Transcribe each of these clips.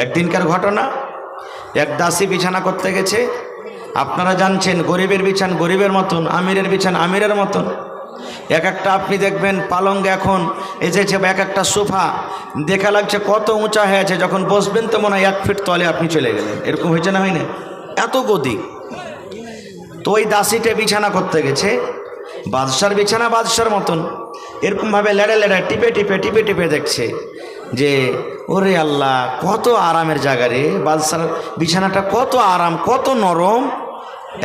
একদিনকার ঘটনা, এক দাসী বিছানা করতে গেছে। আপনারা জানছেন গরিবের বিছান গরিবের মতন, আমিরের বিছান আমিরের মতন। এক একটা আপনি দেখবেন পালঙ্গ এখন এসেছে, এক একটা সোফা দেখা লাগছে কত উঁচা হয়েছে, যখন বসবেন তো মনে হয় 1 ফিট তলে আপনি চলে গেলেন, এরকম হয়েছে না হয় না? এত গদি। তো ওই দাসীটা বিছানা করতে গেছে, বাদশার বিছানা বাদশার মতন, এরকমভাবে লেড়ে লেড়ে টিপে টিপে টিপে টিপে দেখছে যে ওরে আল্লাহ কত আরামের জায়গা রে, বাদশার বিছানাটা কত আরাম, কত নরম,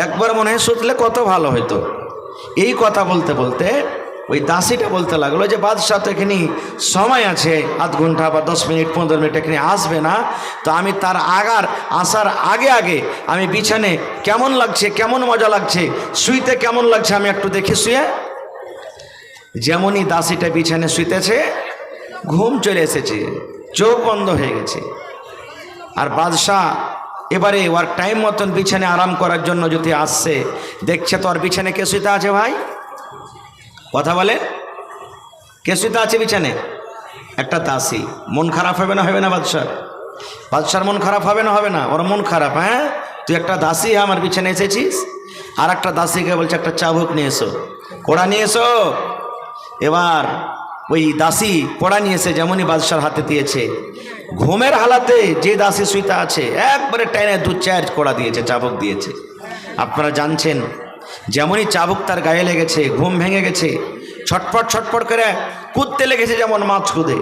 একবার মনে হয় শুতলে কত ভালো হতো। এই কথা বলতে বলতে ওই দাসীটা বলতে লাগলো যে বাদশাহ তো এখানে সময় আছে, 0.5 ঘন্টা বা 10 মিনিট 15 মিনিট এখানে আসবে না, তো আমি তার আসার আগে আগে আমি বিছানে কেমন লাগছে, কেমন মজা লাগছে, শুইতে কেমন লাগছে আমি একটু দেখি শুয়ে। যেমনই দাসীটা বিছানে শুইতেছে ঘুম চলে এসেছে, চোখ বন্ধ হয়ে গেছে। আর বাদশাহ এবারে ওর টাইম মতন বিছানে আরাম করার জন্য যদি আসছে, দেখছে তো আর বিছানে কে শুইতে আছে? ভাই কথা বলে, কে শুইতে আছে বিছানে? একটা দাসী। মন খারাপ হবে না হবে না বাদশার? বাদশার মন খারাপ হবে না হবে না? ওর মন খারাপ, হ্যাঁ তুই একটা দাসী আমার বিছানে এসেছিস। আর একটা দাসীকে বলছে একটা চাবুক নিয়ে এসো, কোড়া নিয়ে এসো। এবার ওই দাসী কোড়া নিয়ে এসে যেমনই বাদশার হাতে দিয়েছে, ঘুমের হালাতে যে দাসী শুইতে আছে একবারে টেনে 2-4 কোড়া দিয়েছে, চাবুক দিয়েছে। আপনারা জানছেন যেমনই চাবুক তার গায়ে লেগেছে ঘুম ভেঙে গেছে, ছটফট ছটফট করে কুদতে লেগেছে যেমন মাছ কুদে।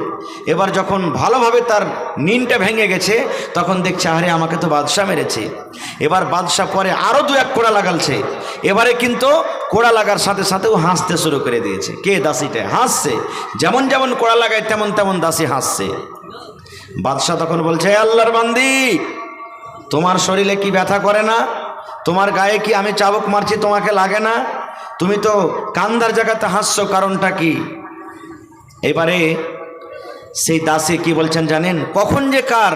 এবার যখন ভালোভাবে তার নিনটা ভেঙে গেছে তখন দেখছে আরে আমাকে তো বাদশাহ মেরেছে। এবার বাদশাহ পরে আরও 2-1 কোড়া লাগালছে। এবারে কিন্তু কোড়া লাগার সাথে সাথেও হাসতে শুরু করে দিয়েছে। কে? দাসীটা হাসছে, যেমন যেমন কোড়া লাগায় তেমন তেমন দাসী হাসছে। বাদশাহ তখন বলছে আল্লাহর বান্দি, তোমার শরীরে কি ব্যথা করে না? তোমার গায়ে কি আমি চাবুক মারছি তোমাকে লাগে না? তুমি তো কান্দার জায়গাতে হাসছো, কারণটা কি? এবারে সেই দাসী কি বলছেন জানেন? কখন যে কার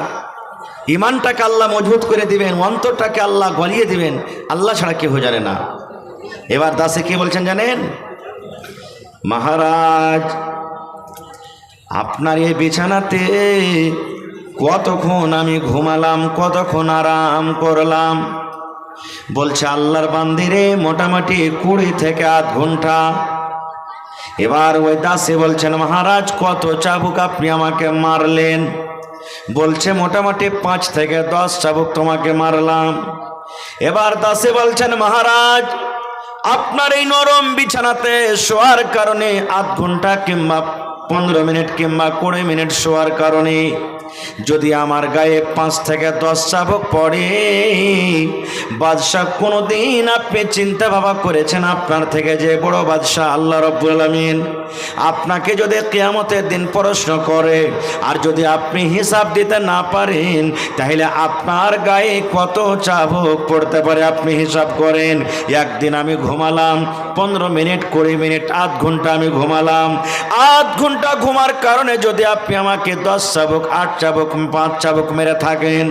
ইমানটাকে আল্লাহ মজবুত করে দিবেন, অন্তরটাকে আল্লাহ গলিয়ে দিবেন, আল্লাহ ছাড়া কেউ জানে না। এবার দাসী কি বলছেন জানেন? মহারাজ আপনার এই বিছানাতে কতক্ষণ আমি ঘুমালাম, কতক্ষণ আরাম করলাম। বলছে আল্লাহর বান্দিরে মোটামুটি 20 থেকে 0.5 ঘন্টা। এবার ওই দাসী বলছেন মহারাজ কত চাবুক আপনি আমাকে মারলেন? বলছে মোটামুটি 5 থেকে 10 চাবুক তোমাকে মারলাম। এবার দাসী বলছেন মহারাজ আপনার এই নরম বিছানাতে শোয়ার কারণে 0.5 ঘন্টা কিংবা 15 মিনিট কিংবা 20 মিনিট শোয়ার কারণে যদি আমার গায়ে 5 থেকে 10 চাবুক পড়ে, বাদশাহ কোনোদিন আপনি চিন্তা ভাবনা করেছেন আপনার থেকে যে বড় বাদশাহ আল্লাহ রাব্বুল আলামিন আপনাকে যদি কিয়ামতের দিন প্রশ্ন করে আর যদি আপনি হিসাব দিতে না পারেন তাহলে আপনার গায়ে কত চাবুক পড়তে পারে আপনি হিসাব করেন। একদিন আমি ঘুমালাম 15 মিনিট 20 মিনিট 0.5 ঘন্টা আমি ঘুমালাম। 0.5 ঘন্টা ঘুমার কারণে যদি আপনি আমাকে 10 চাবুক 8 চাবুক 5 চাবুক মেরে থাকেন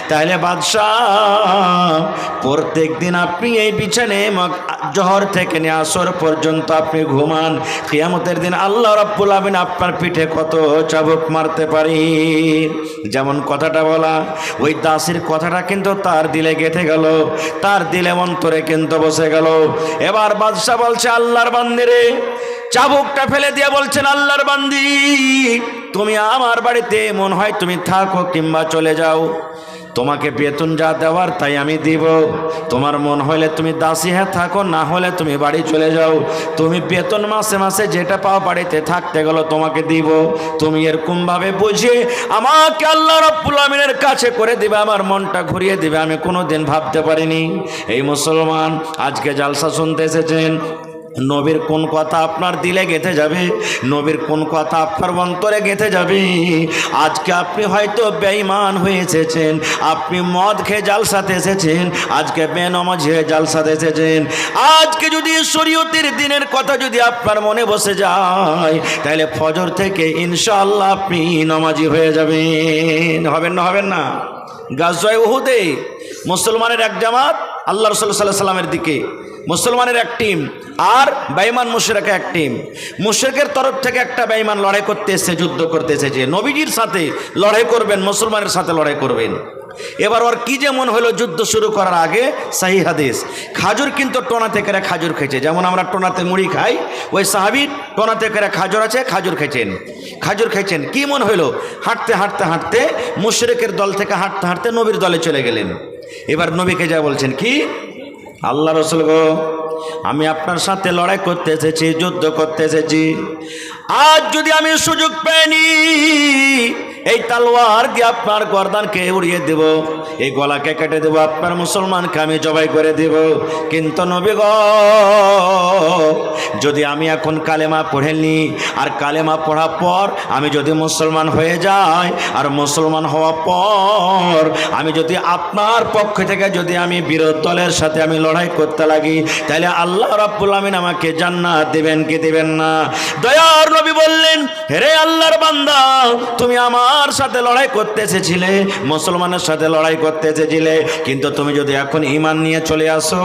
তাহলে বাদশাহ প্রত্যেক দিন আপনি এই বিছানে জোহর থেকে নিয়ে আসর পর্যন্ত আপনি ঘুমান, কিয়ামতের দিন আল্লাহ রাব্বুল আলামিন আপনার পিঠে কত চাবুক মারতে পারি। যেমন কথাটা বলা, ওই দাসীর কথাটা কিন্তু তার দিলে গেঁথে গেল, তার দিলে অন্তরে কিন্তু বসে গেল। এবার বাদশাহ বলছে আল্লাহর বান্দি রে, চাবুকটা ফেলে দিয়ে বলছেন আল্লাহর বান্দি তুমি আমার বাড়িতে মন হয় তুমি থাকো কিংবা চলে যাও, তোমাকে বেতন যা দেওয়ার তাই আমি দিব। তোমার মন হলে তুমি দাসী হ্যাঁ থাকো, না হলে তুমি বাড়ি চলে যাও। তুমি বেতন মাসে মাসে যেটা পাও বাড়িতে থাকতে গেল তোমাকে দিব। তুমি এরকমভাবে বুঝিয়ে আমাকে আল্লাহ রাব্বুল আমিনের কাছে করে দিবে, আমার মনটা ঘুরিয়ে দিবে, আমি কোনোদিন ভাবতে পারিনি। এই মুসলমান আজকে জালসা শুনতে এসেছেন, নবীর কোন কথা আপনার দিলে গেঁথে যাবে, নবীর কোন কথা আপনার অন্তরে গেঁথে যাবে। আজকে আপনি হয়তো বেঈমান হয়ে এসেছেন, আপনি মদ খেয়ে জালসাতে এসেছেন, আজকে বেনামাজি হয়ে জালসাতে এসেছেন। আজকে যদি শরীয়তের দিনের কথা যদি আপনার মনে বসে যায় তাহলে ফজর থেকে ইনশাআল্লাহ আপনি নামাজি হয়ে যাবেন। হবেন না? হবেন না? গাজওয়ায়ে উহুদে মুসলমানের এক জামাত আল্লাহ রাসূল সাল্লাল্লাহু আলাইহি ওয়াসাল্লামের দিকে মুসলমানের এক টিম, আর বেঈমান মুশরিক এক টিম। মুশরিকের তরফ থেকে একটা বেঈমান লড়াই করতে এসেছে, যুদ্ধ করতে এসেছে, নবীজির সাথে লড়াই করবেন, মুসলমানের সাথে লড়াই করবেন। এবার ওর কি যেমন হলো, যুদ্ধ শুরু করার আগে সহিহ হাদিস, খাজুর কিন্তু টোনাতে করে খাজুর খেয়েছে, যেমন আমরা টোনাতে মুড়ি খাই, ওই সাহাবী টোনাতে করে খাজুর আছে, খাজুর খেয়েছেন। কি মনে হলো, হাঁটতে হাঁটতে হাঁটতে মুশরিকের দল থেকে হাঁটতে হাঁটতে নবীর দলে চলে গেলেন। এবার নবীকে যা বলছেন, কি আল্লাহ রাসূল গো, আমি আপনার সাথে লড়াই করতে এসেছি, যুদ্ধ করতে এসেছি। আজ যদি আমি সুযোগ পাইনি, এই তলোয়ার দিয়ে আপনার গর্দানকে উড়িয়ে দেব, এই গলাকে কেটে দেব, আপনার মুসলমানকে আমি জবাই করে দেব। কিন্তু নবী গো, যদি আমি এখন কালেমা পড়েনি, আর কালেমা পড়ার পর আমি যদি মুসলমান হয়ে যাই, আর মুসলমান হওয়ার পর আমি যদি আপনার পক্ষ থেকে যদি আমি বিরোধী দলের সাথে আমি লড়াই করতে লাগি, তাহলে আল্লাহ রাব্বুল আমিন আমাকে জান্নাত দেবেন কি দেবেন না? দয়ার নবী বললেন, হে আল্লাহর বান্দা, তুমি আমার সাথে লড়াই করতে এসেছিলে, মুসলমানের সাথে লড়াই করতে এসেছিলে, কিন্তু তুমি যদি এখন ঈমান নিয়ে চলে আসো,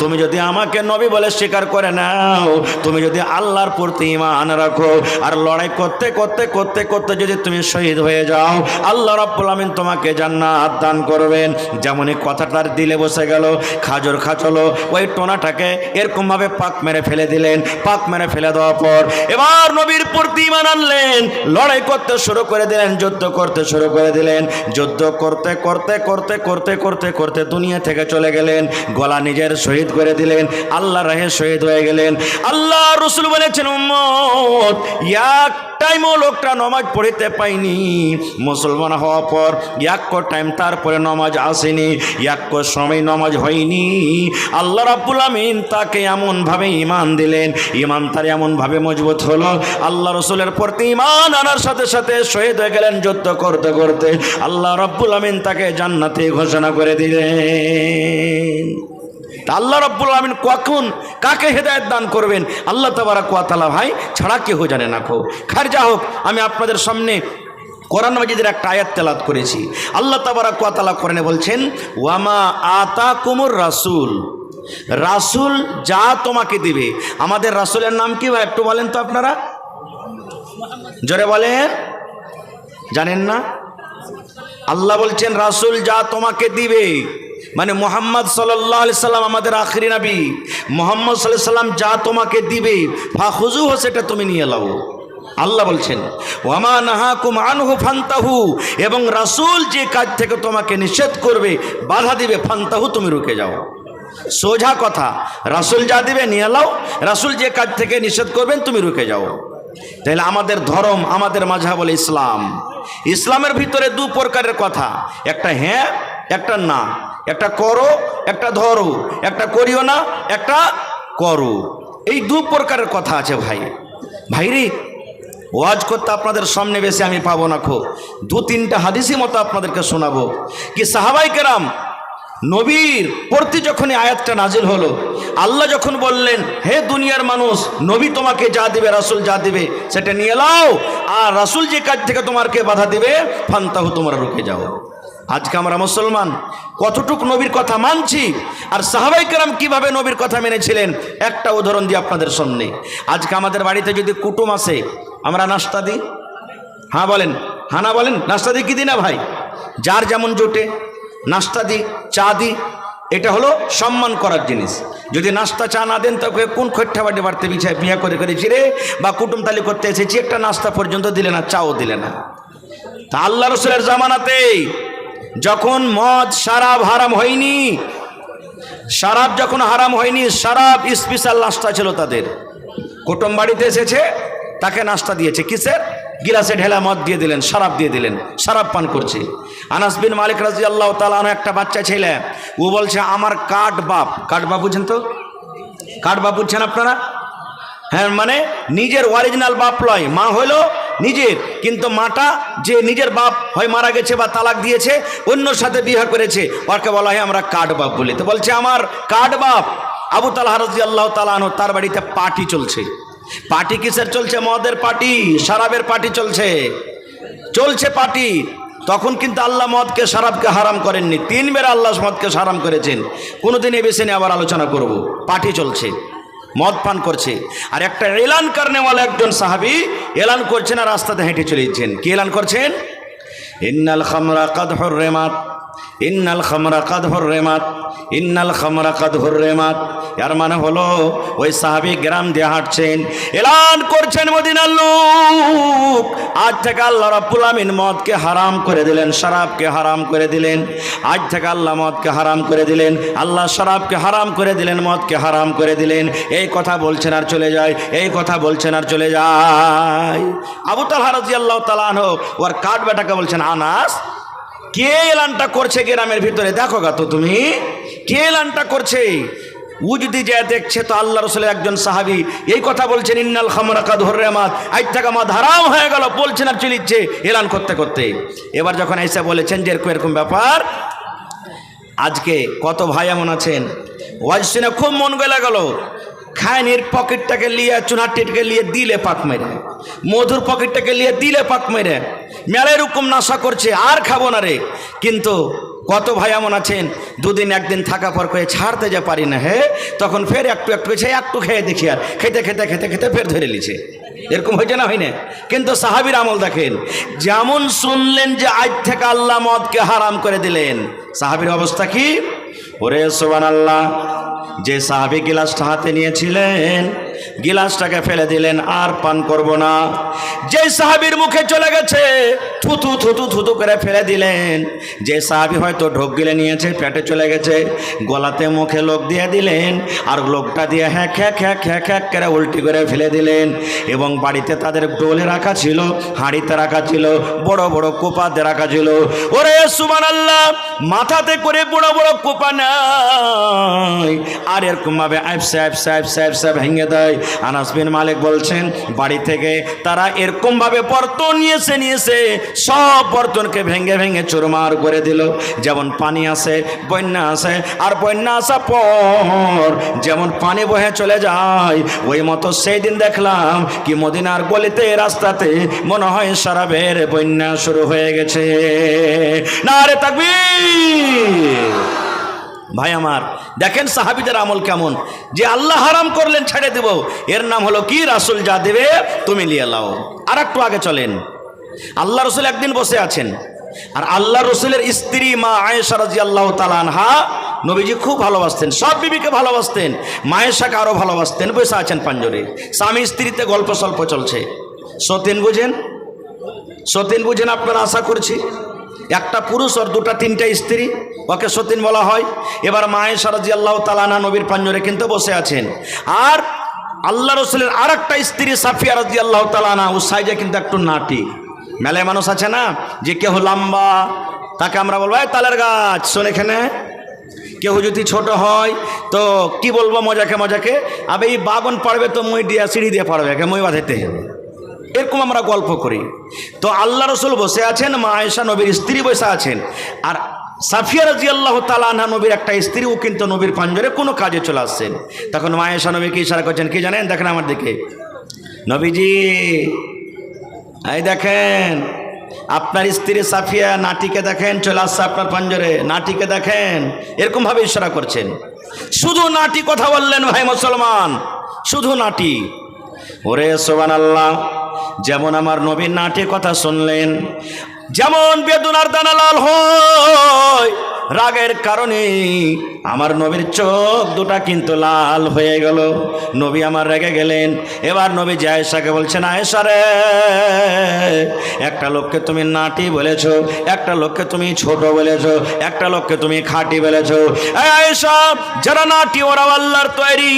তুমি যদি আমাকে নবী বলে স্বীকার করে নাও, তুমি যদি আল্লাহর প্রতি ঈমান রাখো, আর লড়াই করতে করতে করতে করতে যদি তুমি শহীদ হয়ে যাও, আল্লাহ রাব্বুল আমিন তোমাকে জান্নাত দান করবেন। যেমন এই কথাটার দিলে বসে গেল, খাজর খাচলো, ওই টোনাটাকে এরকমভাবে পাক মেরে ফেলে দিলেন। পাক মেরে ফেলে দেওয়ার পর এবার নবীর প্রতি ঈমান আনলেন, লড়াই করতে শুরু করে দিলেন, যুদ্ধ করতে শুরু করে দিলেন। যুদ্ধ করতে করতে করতে করতে করতে করতে দুনিয়া থেকে চলে গেলেন, গলা নিজের শহীদ করে দিলেন, আল্লাহর রাহে শহীদ হয়ে গেলেন। আল্লাহ রাসূল বলেছেন, উম্মত, এক টাইমও লোকটা নামাজ পড়িতে পাইনি, মুসলমান হওয়ার পর এক টাইম তারপরে নামাজ আসেনি, এক সময় নামাজ হয়নি। আল্লাহ রাব্বুল আমিন তাকে এমনভাবে ঈমান দিলেন, ঈমান তার এমনভাবে মজবুত হলো, আল্লাহ রাসূলের প্রতি ঈমান আনার সাথে সাথে শহীদ হয়ে গেলেন। যুদ্ধ করতে করতে আল্লাহ রাব্বুল আমিন তাকে জান্নাতে ঘোষণা করে দিলেন। আল্লাহ রাব্বুল আমিন কখন কাকে হেদায়েত দান করবেন আল্লাহ তাবারক ওয়া তাআলা ভাই ছাড়া কেউ জানে না। খার যা হোক, আমি আপনাদের সামনে কোরআন মাজিদের একটা আয়াত তেলাওয়াত করেছি। আল্লাহ তাবারক ওয়া তাআলা কোরআনে বলছেন, ওয়ামা আতাকুমুর রাসূল, রাসূল যা তোমাকে দিবে। আমাদের রাসূলের নাম কি ভাই একটু বলেন তো আপনারা, জোরে বলেন, জানেন না? আল্লাহ বলছেন রাসূল যা তোমাকে দিবে, মানে মুহাম্মদ সাল্লাল্লাহু আলাইহি সাল্লাম আমাদের আখিরি নবী, মুহাম্মদ সাল্লাল্লাহু আলাইহি সাল্লাম যা তোমাকে দিবে, ফাখুযুহু, সেটা তুমি নিয়ে নাও। আল্লাহ বলছেন, ওয়ামা নাহাকুম আনহু ফান্তাহু, এবং রাসূল যে কাজ থেকে তোমাকে নিষেধ করবে, বাধা দিবে, ফান্তাহু, তুমি রুকে যাও। সোজা কথা, রাসূল যা দিবে নিয়ে নাও, রাসূল যে কাজ থেকে নিষেধ করবেন তুমি রুকে যাও। তাহলে আমাদের ধর্ম, আমাদের মাযহাব হলো ইসলাম। ইসলামের ভিতরে দু প্রকারের কথা, একটা হ্যাঁ, একটা না, একটা করো, একটা ধরো, একটা করিও না, একটা করো। এই দু প্রকারের কথা আছে ভাই। ভাইরে, ওয়াজ করতে আপনাদের সামনে বেশি আমি পাবো না, দু তিনটা হাদিসই মতো আপনাদেরকে শোনাবো। কি সাহাবায়ে কেরাম নবীর প্রতি যখনই আয়াতটা নাজিল হলো, আল্লাহ যখন বললেন, হে দুনিয়ার মানুষ, নবী তোমাকে যা দিবে, রাসূল যা দিবে সেটা নিয়ে নাও, আর রাসূল যে কাজ থেকে তোমাকে বাধা দিবে, ফান্তাহু, তোমরা রুকে যাও। আজকে আমরা মুসলমান কতটুক নবীর কথা মানছি, আর সাহাবায়ে কেরাম কিভাবে নবীর কথা মেনেছিলেন, একটা উদাহরণ দিই আপনাদের সামনে। আজকে আমাদের বাড়িতে যদি কুটুম আসে, আমরা নাস্তা দিই, হ্যাঁ বলেন, হ্যাঁ না বলেন, নাস্তা দিই কি দিই না ভাই? যার যেমন জোটে নাস্তা দিই, চা দিই, এটা হলো সম্মান করার জিনিস। যদি নাস্তা চা না দেন, তাকে কোন খৈঠা বাড়ি বাড়তে বিছায় বিয়ে করে করেছি রে, বা কুটুম তালি করতে এসেছি, একটা নাস্তা পর্যন্ত দিলে না, চাও দিলে না। তা আল্লাহ রাসূলের জামানাতে যখন মদ শরাব হারাম হয়নি, শরাব যখন হারাম হয়নি, শরাব স্পেশাল নাস্তা ছিল তাদের। কুটুম বাড়িতে এসেছে, তাকে নাস্তা দিয়েছে, কিসের? গিলাসে ঢেলা মদ দিয়ে দিলেন, শরাব দিয়ে দিলেন, শরাব পান করছে। আনাস বিন মালিক রাদিয়াল্লাহু তাআলা আনহু একটা বাচ্চা ছেলে, ও বলছে, আমার কাঠ বাপ, কাঠ বাপ বুঝছেন তো? কাঠ বাপ বুঝছেন আপনারা? হ্যাঁ, মানে নিজের অরিজিনাল বাপ লয়, মা হলো নিজের, কিন্তু মাটা যে নিজের বাপ হয় মারা গেছে বা তালাক দিয়েছে, অন্যর সাথে বিয়ে করেছে, ওকে বলা হয় আমরা কাঠ বাপ বলি। তো বলছে আমার কাঠ বাপ আবু তালহা রাদিয়াল্লাহু তাআলা আনহু, তার বাড়িতে পার্টি চলছে। পার্টি কিসের চলছে? মদের পার্টি, শরাবের পার্টি চলছে, চলছে পার্টি। তখন কিন্তু আল্লাহ মদকে শরাবকে হারাম করেননি, 3 বার আল্লাহ মদকে হারাম করেছেন। কোনোদিন এ বিষয়ে নিয়ে আবার আলোচনা করব। পার্টি চলছে, মদ পান করছে, আর একটা এলান করনেওয়ালা একজন সাহাবী এলান করছেন আর রাস্তাতে হেঁটে চলে যাচ্ছেন। কি এলান করছেন? ইন্নাল খামরা কাদ হুররিমাত, ইন্নাল খামরা কাদ হুররিমাত, ইন্নাল খামরা কাদ হুররিমাত। এর মানে হলো ওই সাহাবী গ্রাম দিয়ে হাঁটছেন, এলান করছেন মদিনার লোক, আজ থেকে আল্লাহ রাব্বুল আমিন মদকে হারাম করে দিলেন, শরাবকে হারাম করে দিলেন। আজ থেকে আল্লাহ মদকে হারাম করে দিলেন, আল্লাহ শরাবকে হারাম করে দিলেন, মদকে হারাম করে দিলেন। এই কথা বলছেন আর চলে যায়, এই কথা বলছেন আর চলে যায়। আবু তালহা রাদিয়াল্লাহু তাআলা আনহু ওর কাঠ বেটাকে বলছেন, আনাস কে এলানটা করছে গ্রামের ভিতরে, দেখো গা তো তুমি কে এলানটা করছে। ও যদি যায় দেখছে তো আল্লাহ রাসূলের একজন সাহাবী এই কথা বলছেন, ইন্নাল খামরা কাদ হুররিমাত, আজ থেকে মদ হারাম হয়ে গেল, বলছেন আর চলিচ্ছে এলান করতে করতে। এবার যখন এসে বলেছেন যে এরকম ব্যাপার, আজকে কত ভাই এমন আছেন ওয়াজ শুনে খুব মন গলে গেল, খায়নির পকেটটাকে নিয়ে চুনাটিটাকে নিয়ে দিলে পাক মেরে, মধুর পকেটটাকে নিয়ে দিলে পাক মেরে, মেলায় রকম নাশা করছে আর খাবো না রে। কিন্তু কত ভাই এমন আছেন দুদিন একদিন থাকা পর করে ছাড়তে যা পারি না, হে তখন ফের একটু একটু একটু খেয়ে দেখি, আর খেতে খেতে খেতে খেতে ফের ধরে লিছে। এরকম হয়েছে না হয় না? কিন্তু সাহাবীর আমল দেখেন, যেমন শুনলেন যে আজ থেকে আল্লাহ মদকে হারাম করে দিলেন, সাহাবীর অবস্থা কি? ওরে সুবহানাল্লাহ, যে সাহাবী গিলাসটা হাতে নিয়েছিলেন গিলাসটাকে ফেলে দিলেন, আর পান করব না। যে সাহাবীর মুখে চলে গেছে থুতু থুতু থুতু করে ফেলে দিলেন। যে সাহাবী হয়তো ঢোক গিলে নিয়েছে, পেটে চলে গেছে, গলাতে মুখে লোক দিয়ে দিলেন, আর লোকটা দিয়ে হ্যাঁ খ্যাক খ্যাক খ্যাক খ্যাক করে উল্টি করে ফেলে দিলেন। এবং বাড়িতে তাদের ডোলে রাখা ছিল, হাঁড়িতে রাখা ছিল, বড় বড় কোপাতে রাখা ছিল। ওরে সুবহানাল্লাহ, মাথাতে করে বড় বড় কোপা নাই, আর এরকমভাবে আইফসা আইফসা আইফসা আইফসা ভেঙে দেয়। আনাস বিন মালিক বলছেন, বাড়ি থেকে তারা এরকমভাবে বর্তন নিয়েছে, সব বর্তনকে ভেঙে ভেঙে চুরমার করে দিল। যেমন পানি আসে, বন্যা আসে, আর বন্যা আসার পর যেমন পানি বহে চলে যায়, ওই মতো সেই দিন দেখলাম কি মদিনার গলিতে রাস্তাতে মনে হয় শরাবের বন্যা শুরু হয়ে গেছে। নারে তাকবীর! ভাই আমার, দেখেন সাহাবীদের আমল কেমন, যে আল্লাহ হারাম করলেন ছেড়ে দেব, এর নাম হলো কি? রাসূল যা দেবে তুমি নিয়ে নাও। আর একটু আগে চলেন, আল্লাহ রাসূল একদিন বসে আছেন, আর আল্লাহ রাসূলের স্ত্রী মা আয়েশা রাদিয়াল্লাহু তাআলা আনহা নবীজি খুব ভালোবাসতেন, সব বিবিকে ভালোবাসতেন, মা আয়েশাকে আরও ভালোবাসতেন। বসে আছেন পাঞ্জরে, স্বামী স্ত্রীতে গল্প সল্প চলছে। সতীন বুঝেন? সতীন বুঝেন আপনারা? আশা করছি একটা পুরুষ আর দুটা তিনটা স্ত্রী, ওকে সতীন বলা হয়। এবার মা আয়েশা রাদিয়াল্লাহু তাআলা আনহা নবীর পাঞ্জরে কিন্তু বসে আছেন, আর আল্লাহ রাসূলের আর একটা স্ত্রী সাফিয়া রাদিয়াল্লাহু তাআলা আনহা, ও সাইজে কিন্তু একটু নাটি। মেলায় মানুষ আছে না যে কেউ লম্বা, তাকে আমরা বলবো এই তালের গাছ, শোন এখানে। কেউ যদি ছোট হয় তো কি বলবো মজাকে মজাকে, আবে এই বাগন পারবে তো মই দিয়া সিঁড়ি দিয়ে পারবে, মই বাঁধাইতে হবে, এরকম আমরা গল্প করি। তো আল্লাহ রাসূল বসে আছেন, মা আয়েশা নবীর স্ত্রী বসে আছেন, আর সাফিয়া রাদিয়াল্লাহু তাআলা আনহা নবীর একটা স্ত্রী, ও কিন্তু নবীর পাঞ্জরে কোনো কাজে চলে আসছেন। তখন মা আয়েশা নবীকে ইশারা করছেন, কি জানেন? দেখেন আমার দিকে, নবীজি এই দেখেন আপনার স্ত্রী সাফিয়া, নাটিকে দেখেন চলে আসছে আপনার পাঞ্জরে, নাটিকে দেখেন, এরকমভাবে ইশারা করছেন। শুধু নাটি কথা বললেন ভাই মুসলমান, শুধু নাটি। ওরে সুবহানাল্লাহ, যেমন আমার নবীর নাটি কথা শুনলেন, যেমন বেদনার দানা লাল হয় রাগের কারণে, আমার নবীর চোখ দুটা কিন্তু লাল হয়ে গেল। নবী আমার রেগে গেলেন। এবার নবী আয়েশাকে বলছেন, আয়েশা রে, একটা লোককে তুমি নাটি বলেছো, একটা লোককে তুমি ছোট বলেছো, একটা লোককে তুমি খাঁটি বলেছো। এই আয়েশা, যারা নাটি ওরাও আল্লাহর তৈরি,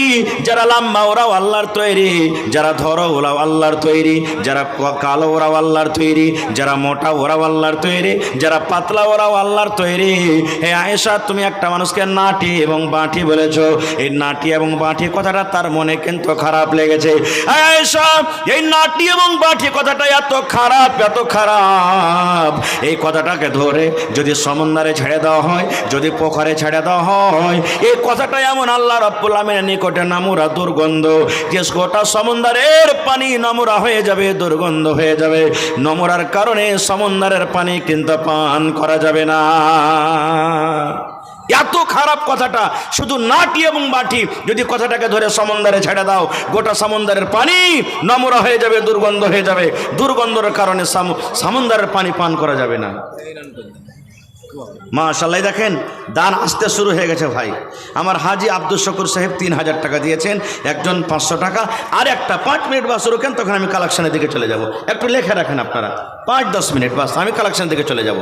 যারা লম্বা ওরাও আল্লাহর তৈরি, যারা ধরো ওরাও আল্লাহর তৈরি, যারা কালো ওরাও আল্লাহর তৈরি, যারা মোটা ওরাও আল্লাহর তৈরি, যারা পাতলা ওরাও আল্লাহর তৈরি। হে আয়েশা, তুমি একটা মানুষকে নাটি এবং বাঁটি বলেছো। এই নাটি এবং বাঁটি কথাটা তার মনে কিন্তু খারাপ লেগেছে। আয়েশা, এই নাটি এবং বাঁটি কথাটা এত খারাপ, এত খারাপ, এই কথাটাকে ধরে যদি সমুদ্রে ছেড়ে দেওয়া হয়, যদি পোখরে ছেড়ে দেওয়া হয়, এই কথাটা এমন আল্লাহ রাব্বুল আমিনের নিকটে নামুরা দুর্গন্ধ, যে গোটা সমুদ্রের পানি নোংরা হয়ে যাবে, দুর্গন্ধ হয়ে যাবে। নোংরার কারণে সমুদ্রের পানি কিন্তু পান করা যাবে না। এত খারাপ কথাটা। শুধু নাটি এবং বাটি যদি কথাটাকে ধরে সমুদ্রে ছেড়ে দাও, গোটা সমুদ্রের পানি নোংরা হয়ে যাবে, দুর্গন্ধ হয়ে যাবে। দুর্গন্ধের কারণে সমুদ্রের পানি পান করা যাবে না। মাশাআল্লাহ, দেখেন দান আসতে শুরু হয়ে গেছে ভাই। আমার হাজি আব্দুল শকুর সাহেব 3000 টাকা দিয়েছেন, একজন 500 টাকা। আর একটা 5 মিনিট বাস রোকেন, তখন আমি কালেকশনের দিকে চলে যাব। একটু লেখে রাখেন আপনারা, 5-10 মিনিট বাস, আমি কালেকশনের দিকে চলে যাব।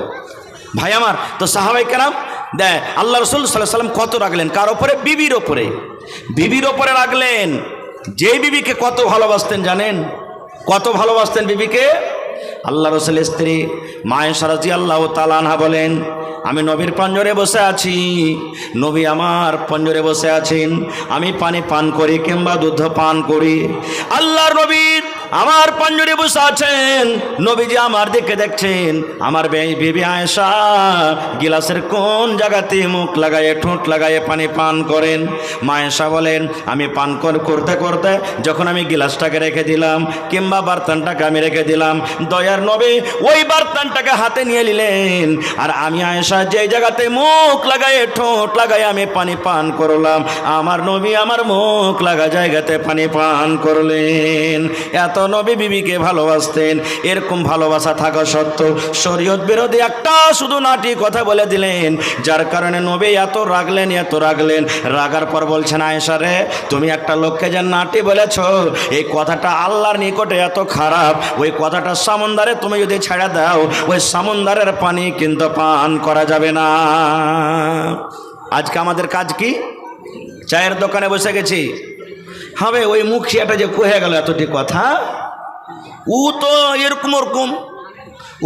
ভাই আমার, তো সাহাবাই কেরাম দেয় আল্লাহ রসুল সাল্লাল্লাহু আলাইহি ওয়াসাল্লাম কত রাখলেন? কার ওপরে? বিবির ওপরে। বিবির ওপরে রাখলেন। যে বিবিকে কত ভালোবাসতেন জানেন? কত ভালোবাসতেন বিবিকে? আল্লাহ রসুলের স্ত্রী মা আয়েশা রাদিয়াল্লাহু তাআলা আনহা বলেন, আমি নবীর পঞ্জরে বসে আছি, নবী আমার পঞ্জরে বসে আছেন, আমি পানি পান করি কিংবা দুধ পান করি। আল্লাহর নবীর আমার পঞ্জরে বসে আছেন, নবীজি আমার দিকে দেখছেন। আমার বিবি আয়েশা গিলাসের কোন জায়গাতে মুখ লাগায়ে, ঠোঁট লাগায়ে পানি পান করেন। মা আয়েশা বলেন, আমি পান করতে করতে যখন আমি গিলাসটাকে রেখে দিলাম কিংবা বার্তানটাকে আমি রেখে দিলাম, দয়ার নবী ওই বার্তানটাকে হাতে নিয়ে নিলেন। আর আমি আয়েশা যে জায়গাতে মুখ লাগায়ে, ঠোঁট লাগায়ে আমি পানি পান করলাম, আমার নবী আমার মুখ লাগা জায়গাতে পানি পান করলেন। এত নবী বিবিকে ভালোবাসতেন। এরকম ভালোবাসা থাকা সত্ত্বেও শরীয়ত বিরোধী একটা শুধু নাটি কথা বলে দিলেন, যার কারণে নবী এত রাগলেন, এত রাগলেন। রাগার পর বলছেন, আয়েশা রে, তুমি একটা লোককে যে নাটি বলেছ, এই কথাটা আল্লাহর নিকটে এত খারাপ, ওই কথাটা সমুদ্রে তুমি যদি ছেড়ে দাও, ওই সমুদ্রের পানি কিন্তু পান করা যাবে না। আজকে আমাদের কাজ কি? চায়ের দোকানে বসে গেছি, হবে ওই মুখিয়াটা যে কয়ে গেল এতটি কথা, ও তো এরকম ওরকম,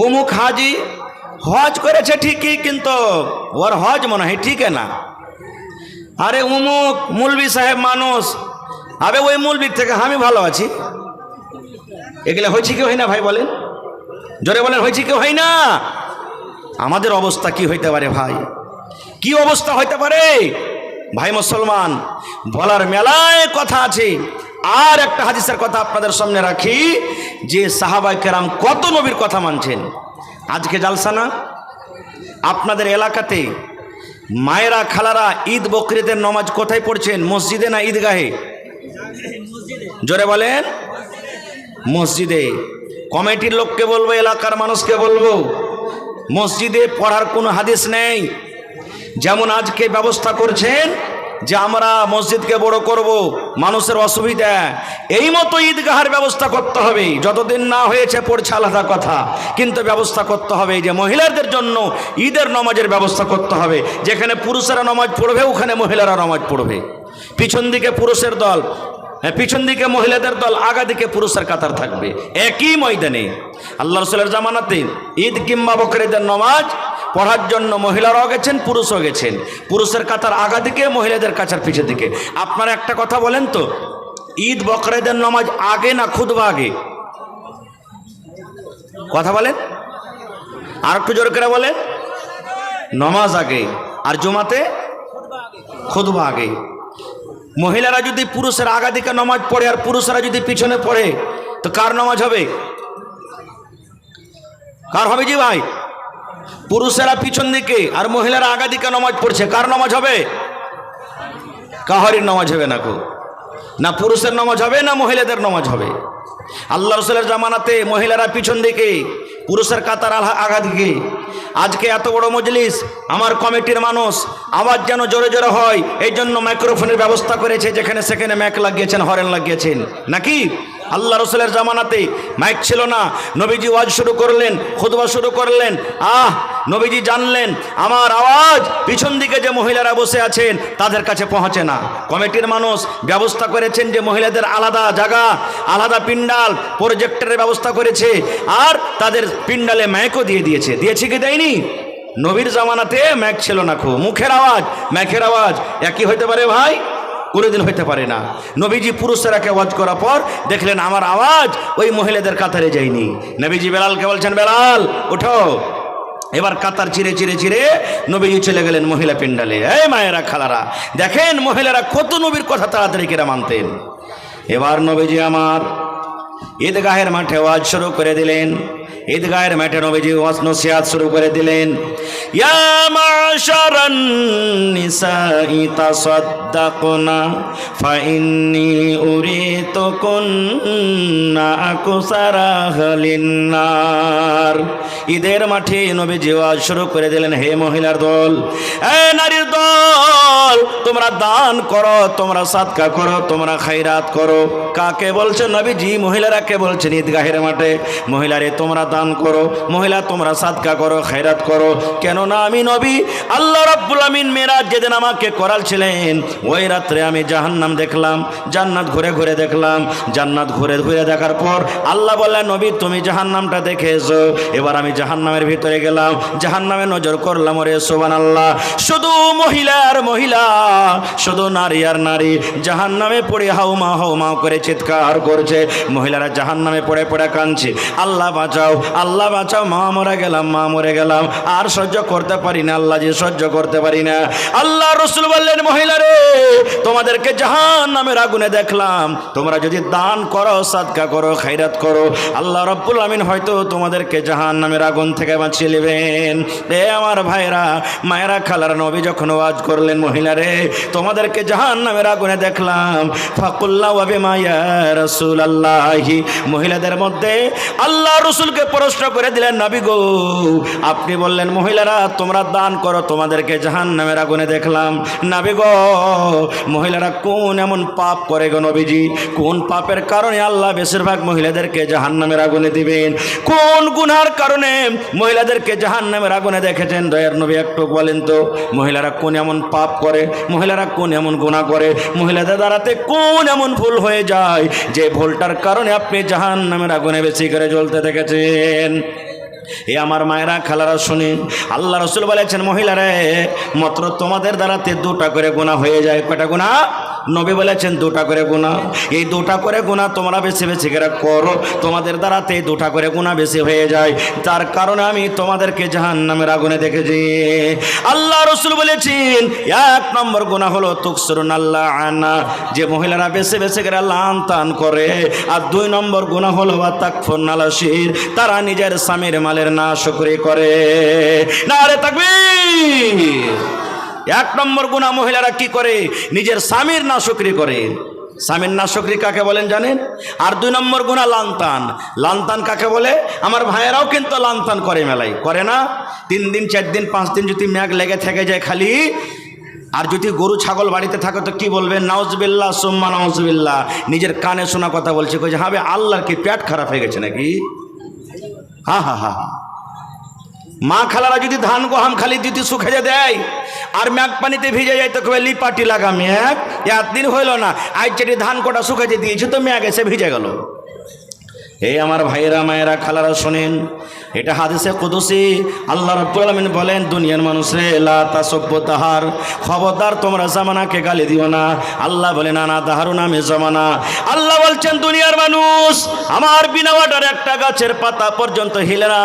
অমুক হাজি হজ করেছে ঠিকই, কিন্তু ওর হজ মনে হয় ঠিক না। আরে অমুক মৌলবি সাহেব মানুষ, আবে ওই মৌলবির থেকে আমি ভালো আছি। এগুলো হয়েছে কি হয় না ভাই? বলেন, জোরে বলেন, হয়েছে কি হয় না? আমাদের অবস্থা কি হইতে পারে ভাই? কি অবস্থা হইতে পারে ভাই মুসলমান? বলার মেলায় কথা আছে। আর একটা হাদিসের কথা আপনাদের সামনে রাখি, যে সাহাবায়ে কেরাম কত নবীর কথা মানছেন। আজকে জালসা না? আপনাদের এলাকাতে মায়েরা খালারা ঈদ বকরিদের নামাজ কোথায় পড়ছেন? মসজিদে না ঈদগাহে? জোরে বলেন, মসজিদে। কমিটির লোককে বলবো, এলাকার মানুষকে বলবো, মসজিদে পড়ার কোনো হাদিস নেই। যেমন আজকে ব্যবস্থা করছেন যে আমরা মসজিদকে বড় করব, মানুষের অসুবিধা, এই মতো ঈদগাহের ব্যবস্থা করতে হবে। যতদিন না হয়েছে পড়ছে আলাদা কথা, কিন্তু ব্যবস্থা করতে হবে যে মহিলাদের জন্য ঈদের নামাজের ব্যবস্থা করতে হবে। যেখানে পুরুষেরা নামাজ পড়বে, ওখানে মহিলারা নামাজ পড়বে। পিছন দিকে পুরুষের দল, পিছন দিকে মহিলাদের দল, আগা দিকে পুরুষের কাতার থাকবে একই ময়দানে। আল্লাহ রাসূলের জামানাতে ঈদ কিংবা বকরিদের নামাজ পড়ার জন্য মহিলারাও গেছেন, পুরুষও গেছেন। পুরুষের কাতার আগা দিকে, মহিলাদের কাতার পিছের দিকে। আপনারা একটা কথা বলেন তো, ঈদ বকরিদের নামাজ আগে না খুতবা আগে? কথা বলেন, আর একটু জোর করে বলেন। নামাজ আগে, আর জুমাতে খুতবা আগে। মহিলারা যদি পুরুষের আগা দিকে নামাজ পড়ে আর পুরুষেরা যদি পিছনে পড়ে, তো কার নামাজ হবে? কার হবে জি ভাই? পুরুষেরা পিছন দিকে আর মহিলারা আগা দিকে নামাজ পড়ছে, কার নামাজ হবে? কাহারির নামাজ হবে না গো। না পুরুষের নামাজ হবে না মহিলাদের নামাজ হবে। আল্লাহ রাসূলের জামানাতে মহিলারা পিছন দিকে, পুরুষের কাতার আগা দিকে। আজকে এত বড় মজলিস, আমার কমিটির মানুষ আওয়াজ যেন জোরে জোরে হয়, এই জন্য মাইক্রোফোনের ব্যবস্থা করেছে, যেখানে সেখানে মাইক লাগিয়েছেন, হরেন লাগিয়েছেন নাকি? আল্লাহ রাসূলের জামানাতে মাইক ছিল না, নবীজি ওয়াজ শুরু করলেন, খুতবা শুরু করলেন। নবীজি জানলেন আমার আওয়াজ পিছন দিকে যে মহিলারা বসে আছেন তাদের কাছে পৌঁছে না। কমিটির মানুষ ব্যবস্থা করেছেন যে মহিলাদের আলাদা জায়গা, আলাদা পিন্ডাল, প্রজেক্টরের ব্যবস্থা করেছে, আর তাদের পিন্ডালে মাইকও দিয়ে দিয়েছে। দিয়েছে কি দেয়নি? নবীর জামানাতে ম্যাক ছিল না, খুব মুখের আওয়াজ ম্যাকের আওয়াজ একই হইতে পারে ভাই? কোনোদিন হইতে পারে না। নবীজি পুরুষেরাকে আওয়াজ করার পর দেখলেন আমার আওয়াজ ওই মহিলাদের কাতারে যায়নি। নবীজি বেলালকে বলছেন, বেলাল উঠো। এবার কাতার চিরে চিরে চিরে নবীজি চলে গেলেন মহিলা পিন্ডালে। এই মায়েরা খালারা দেখেন মহিলারা কত নবীর কথা তাড়াতাড়ি কেরা মানতেন। এবার নবীজি আমার ঈদগাহের মাঠে ওয়াজ শুরু করে দিলেন। ঈদগাহের মাঠে নবীজি ওয়াজ নসিহত শুরু করে দিলেন। ইয়া মাশারান নিসাই তাসাদদাকনা ফাইন্নী উরিতুকুন্না আকসারা লিন্নার। ঈদের মাঠে নবীজি ওয়াজ শুরু করে দিলেন, হে মহিলার দল, হে নারীর দল, তোমরা দান করো, তোমরা সাদকা করো, তোমরা খায়রাত করো। কাকে বলছেন নবীজি? মহিলারাকে বলছেন ঈদগাহের মাঠে, মহিলারে তোমরা দান করো, মহিলা তোমরা সাদকা করো, খায়রাত করো। কেননা আমি নবী আল্লাহ রাব্বুল আমিন মেরাজ যেদিন আমাকে করালছিলেন ওই রাত্রে আমি জাহান্নাম দেখলাম, জান্নাত ঘুরে ঘুরে দেখলাম। জান্নাত ঘুরে ঘুরে দেখার পর আল্লাহ বললেন, নবী তুমি জাহান্নামটা দেখে এসো। এবার আমি জাহান্নামের ভিতরে গেলাম, জাহান্নামে নজর করলাম, ওরে সুবহানাল্লাহ, শুধু মহিলা আর মহিলা, শুধু নারী আর নারী জাহান্নামে পড়ে হাউমা হাউমা করে চিৎকার করছে। মহিলারা জাহান্নামে পড়ে পড়ে কাঁদছে, আল্লাহ বাঁচাও, আল্লাহ বাঁচাও, মা মরে গেলাম, মা মরে গেলাম, আর সহ্য করতে পারি না আল্লাহ, যে সহ্য করতে পারি না। আল্লাহ রাসূল বললেন, মহিলারে তোমাদেরকে জাহান্নামের আগুনে দেখলাম, তোমরা যদি দান করো, সাদকা করো, খায়রাত করো, আল্লাহ রাব্বুল আমিন হয়তো তোমাদেরকে জাহান্নামের আগুন থেকে বাঁচিয়ে নেবেন। এ আমার ভাইরা মায়েরা খালারা, নবী যখন ওয়াজ করলেন, মহিলারে তোমাদেরকে জাহান্নামের আগুনে দেখলাম, ফাকুল্লা ওয়া বিমা ইয়া রাসূলুল্লাহি, মহিলাদের মধ্যে আল্লাহ রাসূলকে প্রশ্ন করে দিলেন, নবী গো আপনি বললেন মহিলারা তোমরা দান করো, তোমাদেরকে জাহান্নামের আগুনে দেখলাম, নবী গো মহিলারা কোন এমন পাপ করে গো নবীজি? কোন পাপের কারণে আল্লাহ বেশিরভাগ মহিলাদেরকে জাহান্নামের আগুনে দিবেন? কোন গুনার কারণে মহিলাদেরকে জাহান্নামের আগুনে দেখেছেন? দয়ার নবী একটু বলেন তো, মহিলারা কোন এমন পাপ করে, মহিলারা কোন এমন গুনাহ করে, মহিলাদের দ্বারাতে কোন এমন ভুল হয়ে যায় যে ভুলটার কারণে আপনি জাহান্নামের আগুনে বেশি করে জ্বলতে দেখেছেন? এ আমার মায়েরা খালারা শুনি, আল্লাহ রাসূল বলেছেন, মহিলারে মাত্র তোমাদের দ্বারাতে দুটা করে গুনাহ হয়ে যায়। কয়টা গুনাহ? নবী বলেছেন দুটা করে গুনাহ। এই দুটা করে গুনাহ তোমরা বেশি বেশি করে করো, তোমাদের দ্বারাতে দুটা করে গুনাহ বেশি হয়ে যায়, তার কারণে আমি তোমাদেরকে জাহান্নামের আগুনে দেখেছি। আল্লাহ রাসূল বলেছেন, এক নম্বর গুনাহ হলো তুকসিরুন আল্লাহ আনা, যে মহিলারা বেশি বেশি করে লান তান করে। আর দুই নম্বর গুনাহ হলো তাকফুরুন আল-আশীর, তারা নিজের স্বামীর মালের নাশকরি করে। নারে তাকবীর। এক নম্বর গুনাহ মহিলারা কি করে? নিজের স্বামীর নাশকরি করে। স্বামীর নাশকরি কাকে বলেন জানেন? আর দুই নম্বর গুনাহ লানতান। লানতান কাকে বলে? আমার ভাইয়েরাও কিন্তু লানতান করে, মেলায় করে না? 3 দিন 4 দিন 5 দিন যদি ম্যাগ লেগে থেকে যায় খালি, আর যদি গরু ছাগল বাড়িতে থাকে তো কি বলবেন? নাউজুবিল্লাহ সুম্মা নাউজুবিল্লাহ। নিজের কানে শোনা কথা বলছে, কই হবে আল্লাহর কি পেট খারাপ হয়ে গেছে নাকি? হা হা হা। মা খালারা যদি ধান গহাম খালি যদি শুকিয়ে দেয় আর ম্যাগ পানিতে ভিজে যায় তো কবে লিপাটি লাগা ম্যাগ, একদিন হইল না, আজ যেটি ধান কোটা শুকাইতে দিয়েছে তো ম্যাগ এসে ভিজে গেল। এই আমার ভাইয়েরা মায়েরা খালারা শোনেন, এটা হাদিসে কুদসি। আল্লাহ রাব্বুল আলামিন বলেন, দুনিয়ার মানুষরে লা তাসাব্বু তাহার, খবরদার তোমরা জামানাকে গালি দিও না। আল্লাহ বলেন, আনা দাহারুন, আমি জামানা। আল্লাহ বলছেন, দুনিয়ার মানুষ আমার বিনা ওয়াটার একটা গাছের পাতা পর্যন্ত হিলে না,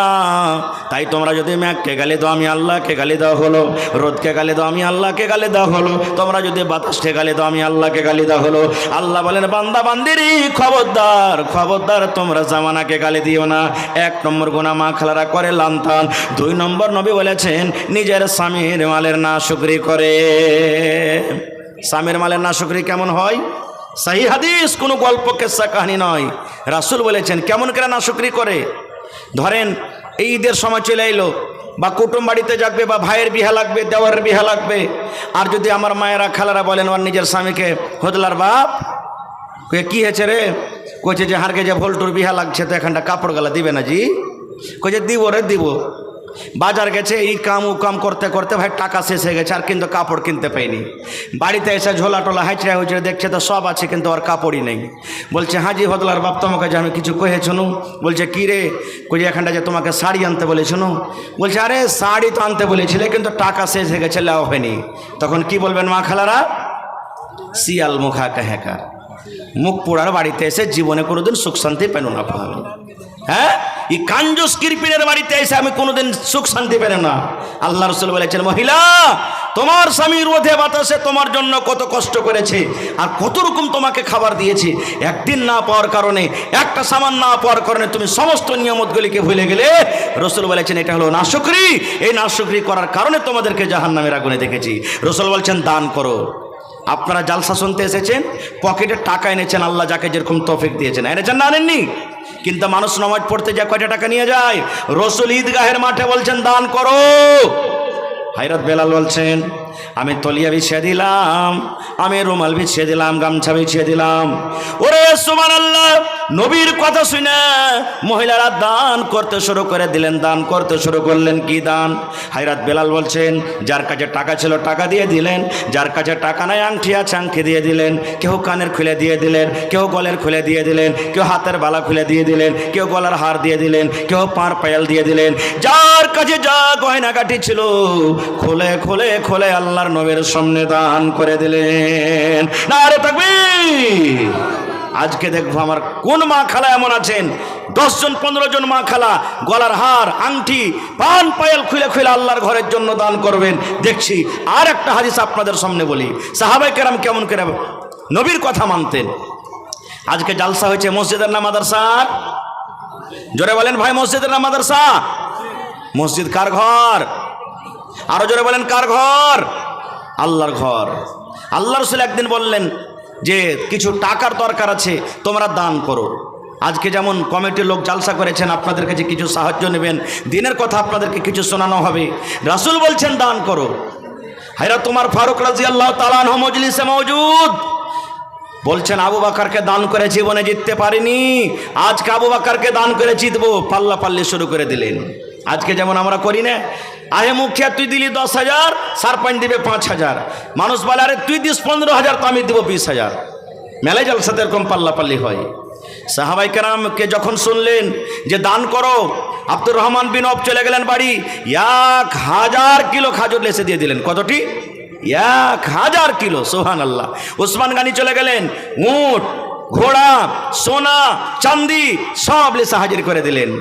তাই তোমরা যদি মেঘকে গালি দাও আমি আল্লাহকে গালি দেওয়া হলো, রোদকে গালি দাও আমি আল্লাহকে গালি দেওয়া হলো, তোমরা যদি বাতাসকে গালি দাও আমি আল্লাহকে গালি দেওয়া হলো। আল্লাহ বলেন, বান্দা বান্দিরি খবরদার খবরদার তোমরা জামানাকে গালি দিও না। এক নম্বর গুনাহ মা খালারা করে লানতান। 2 নম্বর নবী বলেছেন নিজের স্বামীর মালের নাশকরি করে। স্বামীর মালের নাশকরি কেমন হয়? সহি হাদিস, কোনো গল্প কেসা কাহিনী নয়। রাসূল বলেছেন কেমন করে নাশকরি করে। ধরেন এই ঈদের সময় চলে এলো, বা কুটুম বাড়িতে যাবে, বা ভাইয়ের বিহা লাগবে, দেওয়ারের বিহা লাগবে, আর যদি আমার মায়েরা খালারা বলেন ওর নিজের স্বামীকে, হদলার বাপ কি হয়েছে রে? কইছে যে হারকে যে ভোল্টুর বিহা লাগছে তো এখানটা কাপড় গালা দিবে না জি? কইছে দিব রে দিব। বাজার গেছে এই কাম ও কাম করতে করতে ভাই টাকা শেষ হয়ে গেছে, আর কিন্তু কাপড় কিনতে পাইনি। বাড়িতে এসে ঝোলা টোলা হাঁচড়া হুচড়ে দেখছে তো সব আছে, কিন্তু আর কাপড়ই নেই। বলছে হাজি হদলার বাপ তোমাকে যে আমি কিছু কহে শুনু। বলছে কী রে? কই এখানটা যে তোমাকে শাড়ি আনতে বলে শুনু। বলছে আরে শাড়ি তো আনতে বলেছিলে, কিন্তু টাকা শেষ হয়ে গেছে, লেওয়া হয়নি। তখন কি বলবেন মা খালারা? শিয়াল মুখা কাহেকার, মুখ পোড়ার বাড়িতে এসে জীবনে কোনোদিন সুখ শান্তি পেল না পাবে। হ্যাঁ, এই কাঞ্জুস কিরপিনের বাড়িতে এসে আমি কোনোদিন সুখ শান্তি পেল না। আল্লাহ রাসূল বলেছেন, মহিলা তোমার স্বামী রোদে বাতাসে তোমার জন্য কত কষ্ট করেছে, আর কত রকম তোমাকে খাবার দিয়েছে, একদিন না পাওয়ার কারণে, একটা সামান না পাওয়ার কারণে তুমি সমস্ত নিয়ামতগুলিকে ভুলে গেলে। রাসূল বলেছেন এটা হলো নাশুকরি, এই নাশুকরি করার কারণে তোমাদেরকে জাহান্নামের আগুনে দেখেছি। রাসূল বলছেন দান করো। আপনারা জালসা শুনতে এসেছেন, পকেটে টাকা এনেছেন, আল্লাহ যাকে যেরকম তৌফিক দিয়েছেন, এনেছেন না আনেননি? কিন্তু মানুষ নামাজ পড়তে যা কয়টা টাকা নিয়ে যায়? রাসূল ঈদগাহের মাঠে বলছেন দান করো। হযরত বেলাল বলছেন আমি তলিয়া বিছিয়ে দিলাম, আমি রুমাল বিছিয়ে দিলাম, গামছা বিছিয়ে দিলাম। ওরে সুবহানাল্লাহ, নবীর কথা শুনে মহিলারা দান করতে শুরু করে দিলেন, দান করতে শুরু করলেন। কি দান? হযরত বেলাল বলছেন যার কাছে টাকা ছিল টাকা দিয়ে দিলেন, যার কাছে টাকা নাই আংটি আছে আংটি দিয়ে দিলেন, কেউ কানের খুলে দিয়ে দিলেন, কেউ গলের খুলে দিয়ে দিলেন, কেউ হাতের বালা খুলে দিয়ে দিলেন, কেউ গলার হার দিয়ে দিলেন, কেউ পার পায়াল দিয়ে দিলেন। যার কাছে যা গয়নাগাটি ছিল খুলে খুলে খুলে আল্লাহর নবীর সামনে দান করে দিলেন। নারে তাকবীর। আজকে দেখবো আমার কোন মা খালা এমন আছেন, 10 জন 15 জন মা খালা গলার হার আংটি পান পায়েল খুলে খুলে আল্লাহর ঘরের জন্য দান করবেন। দেখছি আর একটা হাদিস আপনাদের সামনে বলি, সাহাবায়ে কেরাম কেমন করে নবীর কথা মানতেন। আজকে জালসা হয়েছে মসজিদের না মাদ্রাসার? জোরে বলেন ভাই, মসজিদের না মাদ্রাসা? মসজিদ কার ঘর? আরো জোরে বলেন কার ঘর? আল্লাহর ঘর। আল্লাহ রাসূল একদিন বললেন যে কিছু টাকার দরকার আছে, তোমরা দান করো। আজকে যেমন কমিটির লোক জালসা করেছেন, আপনাদের কাছে কিছু সাহায্য নেবেন, দিনের কথা আপনাদেরকে কিছু শোনানো হবে। রাসূল বলছেন দান করো। হযরত ওমর ফারুক রাদিয়াল্লাহু তাআলা আনহু মজলিসে মওজুদ, বলছেন আবু বকরকে দান করে জীবনে জিততে পারিনি, আজকে আবু বকরকে দান করে জিতবো। পাল্লা পাল্লি শুরু করে দিলেন। আজকে যেমন আমরা করি না, আহে মুখিয়া তুই দিলি 10,000, সারপঞ্চ দিবে 5,000, মানুষ বলে আরে তুই দিস 15,000 তো আমি দিব 20,000। মেলায় জালসাতে এরকম পাল্লা পাল্লি হয়। সাহাবায়ে কেরামকে যখন শুনলেন যে দান করো, আব্দুর রহমান বিন আওফ চলে গেলেন বাড়ি, 1000 কিলো খাজুর লেসে দিয়ে দিলেন। কতটি? 1000 কিলো। সুবহানাল্লাহ। উসমান গানি চলে গেলেন, উট ঘোড়া সোনা চাঁদি সব লেসে হাজির করে দিলেন।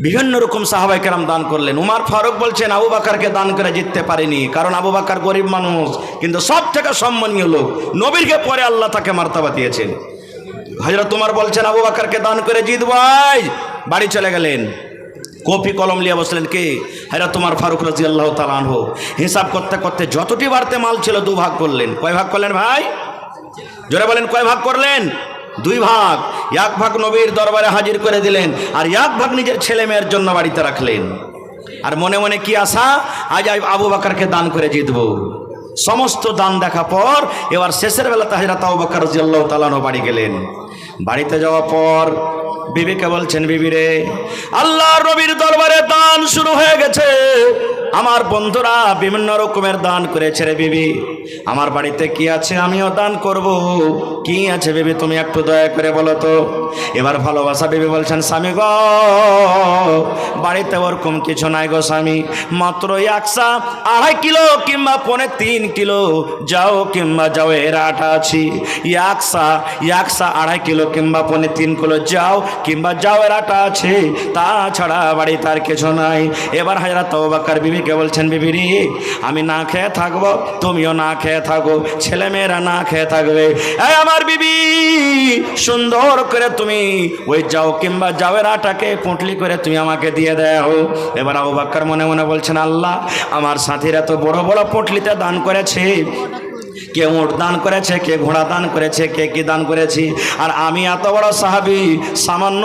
বিভিন্ন রকম সাহাবায়ে কেরাম দান করলেন। উমর ফারুক বলছেন আবু বকরকে দান করে জিততে পারিনি, কারণ আবু বকর গরিব মানুষ, কিন্তু সব থেকে সম্মানীয় লোক, নবীরকে পরে আল্লাহ তাকে মার্তাবা দিয়েছেন। হযরত উমর বলছেন আবু বকরকে দান করে জিতবো। বাড়ি চলে গেলেন, কপি কলম নিয়ে বসলেন। কে? হযরত ওমর ফারুক রাদিয়াল্লাহু তাআলা আনহু। হিসাব করতে করতে যতটি বাড়তে মাল ছিল 2 ভাগ করলেন। কয় ভাগ করলেন ভাই? জোরে বলেন, কয় ভাগ করলেন? 2 ভাগ। 1 ভাগ নবীর দরবারে হাজির করে দিলেন, আর 1 ভাগ নিজের ছেলে মেয়ের জন্য বাড়িতে রাখলেন। আর মনে মনে কি আশা, আজ আবু বকরকে দান করে জিতবো। সমস্ত দান দেখা পর এবার শেষের বেলাতে হযরত আবু বকর রাদিয়াল্লাহু তাআলা আনহু বাড়ি গেলেন। বাড়িতে যাওয়ার পর বিবিকে বলছেন, বিবি রে, আল্লাহর নবীর দরবারে দান শুরু হয়ে গেছে। আমার বন্ধুরা বিভিন্ন রকমের দান করেছে রে বিবি, আমার বাড়িতে কি আছে আমিও দান করব। কি আছে বিবি তুমি একটু দয়া করে বলো তো। এবার ভালোবাসা বিবি বলছেন, স্বামী গো, বাড়িতে ওরকম কিছু নাই গো স্বামী, মাত্র 1.5 কিলো কিংবা 3 কিলো যাও কিংবা যাও এর আটা আছি। 1.5 কিলো কিংবা 3 কিলো যাও কিংবা যাও এর আটা আছে, তাছাড়া বাড়ি তার কিছু নাই। এবার হযরত আবু বকর বিবিকে বলছেন, বিবি রে, আমি না খেয়ে থাকবো, তুমিও না খেয়ে থাকো, ছেলে মেয়েরা না খেয়ে থাকবে। এই আমার বিবি, সুন্দর করে তুমি ওই যাও কিংবা যাওয়ের আটাকে পুঁটলি করে তুমি আমাকে দিয়ে দাও। এবার আবু বকর মনে মনে বলছেন, আল্লাহ আমার সাথীরা তো বড় বড় পুঁটলিতে দান করেছে, কে উট দান করেছে, কে ঘোড়া দান করেছে, কে কি দান করেছি। আর আমি এত বড় সাহাবী সামান্য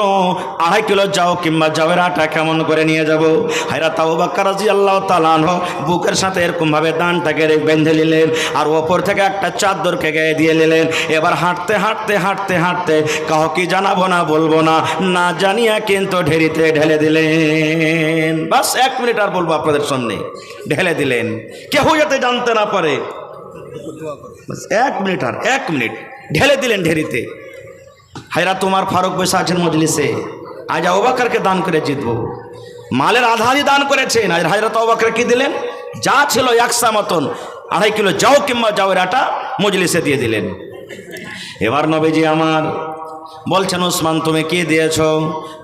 2.5 কিলো যাও কিংবা যাওয়ের আটা কেমন করে নিয়ে যাব। হযরত আবু বকর রাদিয়াল্লাহু তাআলা আনহু বুকের সাথে এরকম ভাবে দানটাকে বেঁধে নিলেন আর ওপর থেকে একটা চাদরকে গায়ে দিয়ে নিলেন। এবার হাঁটতে হাঁটতে হাঁটতে হাঁটতে কাউকে জানাবো না, বলবো না, না জানিয়া কিন্তু ঢেরিতে ঢেলে দিলেন। বাস 1 মিনিট আর বলবো আপনাদের সামনে, ঢেলে দিলেন কেউ যাতে জানতে না পারে। 1 মিনিট আর 1 মিনিট ঢেলে দিলেন ঢেরিতে। হযরত ওমর ফারুক বসে আছেন মজলিসে, আজ আবু বকরকে দান করে জিতবো। মালের আধারি দান করেছেন। আর হযরত আবু বকর কি দিলেন? যা ছিল 100 মতন 2.5 কিলো যাও কিংবা যাওয়ের আটা মজলিসে দিয়ে দিলেন। এবার নবীজি আমার বলছেন, ওসমান তুমি কি দিয়েছ?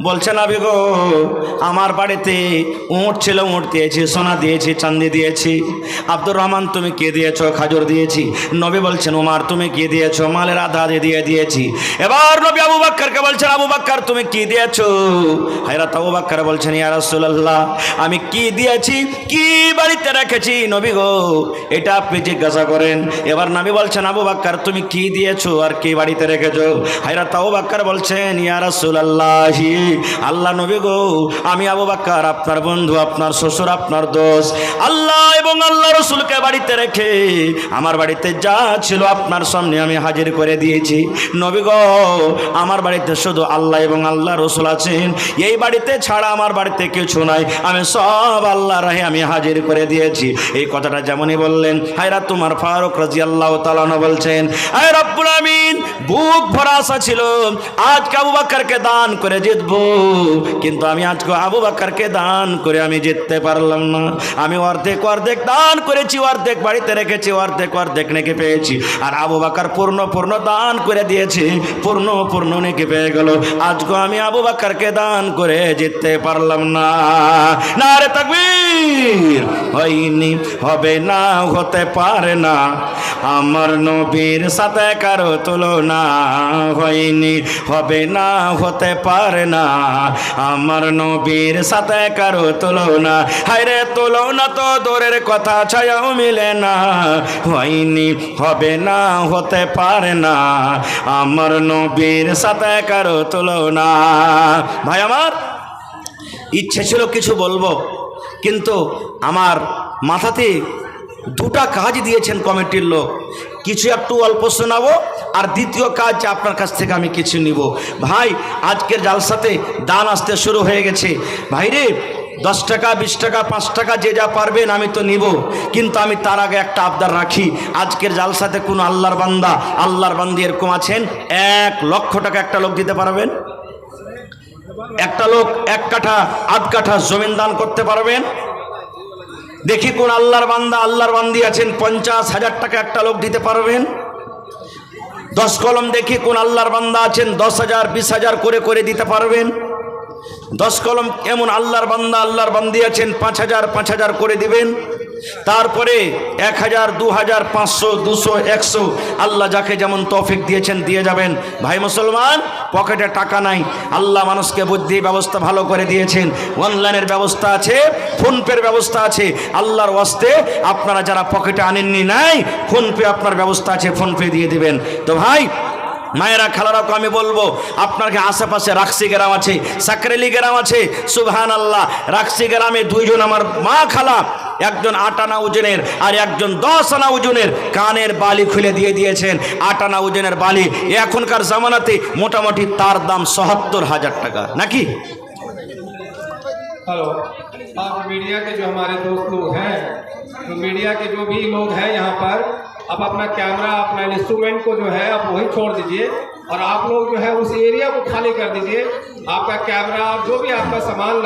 বলছেন, নবী গো আমার বাড়িতে উঁট ছিল, উঁট দিয়েছি, সোনা দিয়েছি, চাঁদি দিয়েছি। আব্দুর রহমান তুমি কি দিয়েছ? খাজুর দিয়েছি। নবী বলছেন, ওমর তুমি কি দিয়েছ? মালের আধা দিয়ে দিয়েছি। এবার নবী আবু বকরকে বলছেন, আবু বকর তুমি কি দিয়েছ? হযরত আবু বকর বলছেন, ইয়া রাসূলুল্লাহ আমি কি দিয়েছি, কি বাড়িতে রেখেছি নবী গো এটা আপনি জিজ্ঞাসা করেন। এবার নবী বলছেন, আবু বকর তুমি কি দিয়েছো আর কি বাড়িতে রেখেছো? হযরত আবু বকর বলছেন, ইয়া রাসূলুল্লাহ আল্লাহ নবী গো আমি আবু বকর আপনার বন্ধু, আপনার শ্বশুর, আপনার দোস্ত, আল্লাহ এবং আল্লাহ রাসূলকে বাড়িতে রেখে আমার বাড়িতে যা ছিল আপনার সামনে আমি হাজির করে দিয়েছি। নবী গো আমার বাড়িতে শুধু আল্লাহ এবং আল্লাহ রাসূল আছেন, এই বাড়িতে ছাড়া আমার বাড়িতে কিছু নাই, আমি সব আল্লাহর রাহে আমি হাজির করে দিয়েছি। এই কথাটা যেমনই বললেন হযরত ওমর ফারুক রাদিয়াল্লাহু তাআলা বলছেন, আয় রব্বুল আমিন বুক ভরা আশা ছিল আজকে আবু বকরকে দান করে জিতবো, কিন্তু আমি আজকে আবু বকরকে দান করে আমি জিততে পারলাম না। আমি অর্ধেক অর্ধেক দান করেছি, অর্ধেক বাড়িতে রেখেছি, অর্ধেক নেকি পেয়েছি। আর আবু বকর পূর্ণ দান করে দিয়েছে, পূর্ণ নেকি পেয়ে গেল। আজকে আমি আবু বকরকে দান করে জিততে পারলাম না। নারে তাকবীর! হয়নি, হবে না, হতে পারে না, আমার নবীর সাথে কারো তুলনা। হয়নি, হবে না, হতে পারে না, আমার নবীর সাথে কারো তুলনা। হায়রে তুলনা তো দূরের কথা, ছায়াও মিলে না। হয়নি, হবে না, হতে পারে না, আমার নবীর সাথে কারো তুলনা। ভাই আমার ইচ্ছে ছিল কিছু বলবো, কিন্তু আমার মাথাতে 2টা কাজ দিয়েছেন কমিটির লোক, কিছু একটু অল্প শোনাবো আর দ্বিতীয় কাজ আপনার কাছ থেকে আমি কিছু নিব। ভাই আজকের জালসাতে দান আসতে শুরু হয়ে গেছে। ভাই রে 10 টাকা, 20 টাকা, 5 টাকা যে যা পারবেন আমি তো নিব, কিন্তু আমি তার আগে একটা আবদার রাখি। আজকের জালসাতে কোনো আল্লাহর বান্দি এরকম আছেন 1 লক্ষ টাকা একটা লোক দিতে পারবেন? একটা লোক 1 কাঠা, 8 কাঠা জমিন দান করতে পারবেন? দেখি কোন আল্লাহর বান্দি আছেন 50,000 টাকা একটা লোক দিতে পারবেন? 10 কলম দেখি কোন আল্লাহর বান্দা আছেন 10,000, 20,000 করে দিতে পারবেন? 10 কলম এমন আল্লাহর বান্দি আছেন 5,000 করে দিবেন। তারপরে 1,000, 2,000, 500, 200, 100 আল্লাহ যাকে যেমন তৌফিক দিয়েছেন দিয়ে যাবেন। ভাই মুসলমান পকেটে টাকা নাই, আল্লাহ মানুষকে বুদ্ধি ব্যবস্থা ভালো করে দিয়েছেন, অনলাইনের ব্যবস্থা আছে, ফোনপের ব্যবস্থা আছে। আল্লাহর ওয়াস্তে আপনারা যারা পকেটে আনেননি নাই, ফোনপে আপনার ব্যবস্থা আছে, ফোনপে দিয়ে দিবেন। তো ভাই মায়েরা খালারাকে আমি বলবো, আপনার আশেপাশে রাকসি গ্রাম আছে, সাকরেলি গ্রাম আছে, সুবহানাল্লাহ। রাকসি গ্রামে 2 জন আমার মা খালা, একজন 8 আনা ওজনের আর একজন 10 আনা ওজনের কানের বালি খুলে দিয়ে দিয়েছেন। 8 আনা ওজনের বালি এখনকার জামানাতে মোটামুটি তার দাম ৭০,০০০ টাকা, নাকি? हेलो, आप मीडिया के जो हमारे दोस्त लोग हैं, तो मीडिया के जो भी लोग हैं यहाँ पर, आप अपना कैमरा, अपना इंस्ट्रूमेंट को जो है आप वहीं छोड़ दीजिए और आप लोग जो है उस एरिया को खाली कर दीजिए। आपका कैमरा, जो भी आपका सामान